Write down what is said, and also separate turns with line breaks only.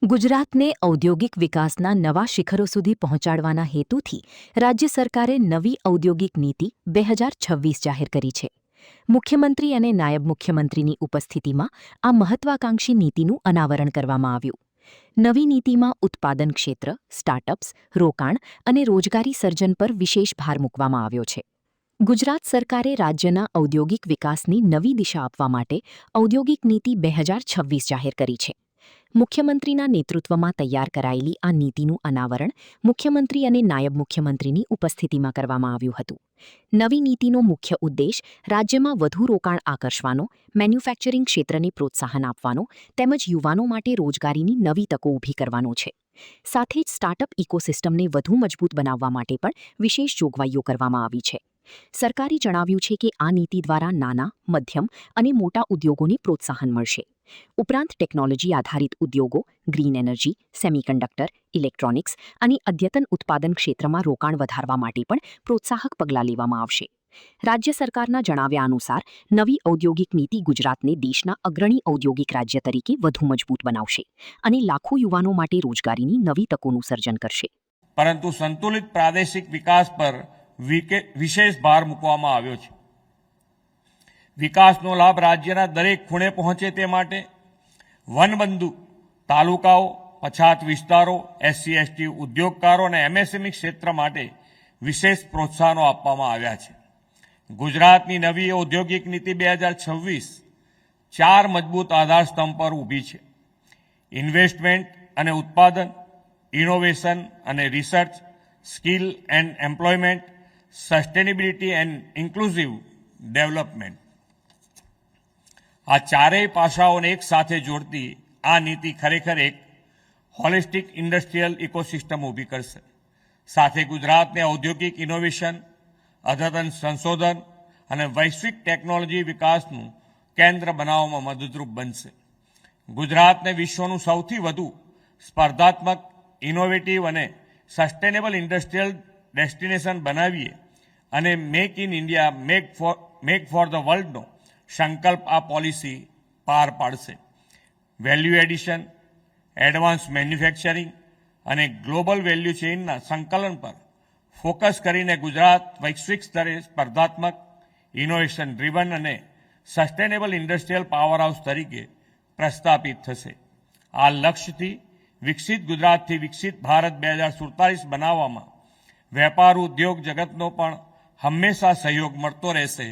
ગુજરાતને ઔદ્યોગિક વિકાસના નવા શિખરો સુધી પહોંચાડવાના હેતુથી રાજ્ય સરકારે નવી ઔદ્યોગિક નીતિ 2026 જાહેર કરી છે. મુખ્યમંત્રી અને નાયબ મુખ્યમંત્રીની ઉપસ્થિતિમાં આ મહત્વાકાંક્ષી નીતિનું અનાવરણ કરવામાં આવ્યું. નવી નીતિમાં ઉત્પાદન ક્ષેત્ર, સ્ટાર્ટઅપ્સ, રોકાણ અને રોજગારી સર્જન પર વિશેષ ભાર મૂકવામાં આવ્યો છે. ગુજરાત સરકારે રાજ્યના ઔદ્યોગિક વિકાસની નવી દિશા આપવા માટે ઔદ્યોગિક નીતિ 2026 જાહેર કરી છે. મુખ્યમંત્રીના નેતૃત્વમાં તૈયાર કરાયેલી આ નીતિનું અનાવરણ મુખ્યમંત્રી અને નાયબ મુખ્યમંત્રીની ઉપસ્થિતિમાં કરવામાં આવ્યું હતું. નવી નીતિનો મુખ્ય ઉદ્દેશ રાજ્યમાં વધુ રોકાણ આકર્ષવાનો, મેન્યુફેક્ચરિંગ ક્ષેત્રને પ્રોત્સાહન આપવાનો તેમજ યુવાનો માટે રોજગારીની નવી તકો ઊભી કરવાનો છે. સાથે જ સ્ટાર્ટઅપ ઇકોસિસ્ટમને વધુ મજબૂત બનાવવા માટે પણ વિશેષ જોગવાઈઓ કરવામાં આવી છે. સરકારે જણાવ્યું છે કે આ નીતિ દ્વારા નાના, મધ્યમ અને મોટા ઉદ્યોગોને પ્રોત્સાહન મળશે. ઉપરાંત ટેકનોલોજી આધારિત ઉદ્યોગો, ગ્રીન એનર્જી, સેમિકન્ડક્ટર, ઇલેક્ટ્રોનિક્સ અને અદ્યતન ઉત્પાદન ક્ષેત્રમાં રોકાણ વધારવા માટે પણ પ્રોત્સાહક પગલાં લેવામાં આવશે. રાજ્ય સરકારના જણાવ્યા અનુસાર નવી ઔદ્યોગિક નીતિ ગુજરાતને દેશના અગ્રણી ઔદ્યોગિક રાજ્ય તરીકે વધુ મજબૂત બનાવશે અને લાખો યુવાનો માટે રોજગારીની નવી તકોનું સર્જન કરશે.
પરંતુ સંતુલિત પ્રાદેશિક વિકાસ પર વિશેષ ભાર મૂકવામાં આવ્યો છે. વિકાસનો લાભ રાજ્યના દરેક ખૂણે પહોંચે તે માટે વનબંધુ તાલુકાઓ, પછાત વિસ્તારો, SC/ST ઉદ્યોગકારો અને MSME ક્ષેત્ર માટે વિશેષ પ્રોત્સાહનો આપવામાં આવ્યા છે. ગુજરાતની નવી ઔદ્યોગિક નીતિ 2026 ચાર મજબૂત આધારસ્તંભ પર ઊભી છે. ઇન્વેસ્ટમેન્ટ અને ઉત્પાદન, ઇનોવેશન અને research, skill and employment, sustainability and inclusive development. આ ચારેય પાસાઓને એક સાથે જોડતી આ નીતિ ખરેખર એક હોલિસ્ટિક ઇન્ડસ્ટ્રીયલ ઇકોસિસ્ટમ ઊભી કરશે. સાથે ગુજરાતને ઔદ્યોગિક ઇનોવેશન, અદ્યતન સંશોધન અને વૈશ્વિક ટેકનોલોજી વિકાસનું કેન્દ્ર બનાવવામાં મદદરૂપ બનશે. ગુજરાતને વિશ્વનું સૌથી વધુ સ્પર્ધાત્મક, ઇનોવેટિવ અને સસ્ટેનેબલ ઇન્ડસ્ટ્રીયલ ડેસ્ટિનેશન બનાવીએ અને make in India, make for the વર્લ્ડનો સંકલ્પ આ પોલિસી પાર પાડશે. વેલ્યુ એડિશન, એડવાન્સ મેન્યુફેક્ચરિંગ અને ગ્લોબલ વેલ્યુ ચેઇનના સંકલન પર ફોકસ કરીને ગુજરાત વૈશ્વિક સ્તરે સ્પર્ધાત્મક, ઇનોવેશન ડ્રીવન અને સસ્ટેનેબલ ઇન્ડસ્ટ્રીયલ પાવરહાઉસ તરીકે પ્રસ્થાપિત થશે. આ લક્ષ્યથી વિકસિત ગુજરાતથી વિકસિત ભારત 2047 બનાવવામાં વેપાર ઉદ્યોગ જગતનો પણ હંમેશા સહયોગ મળતો રહેશે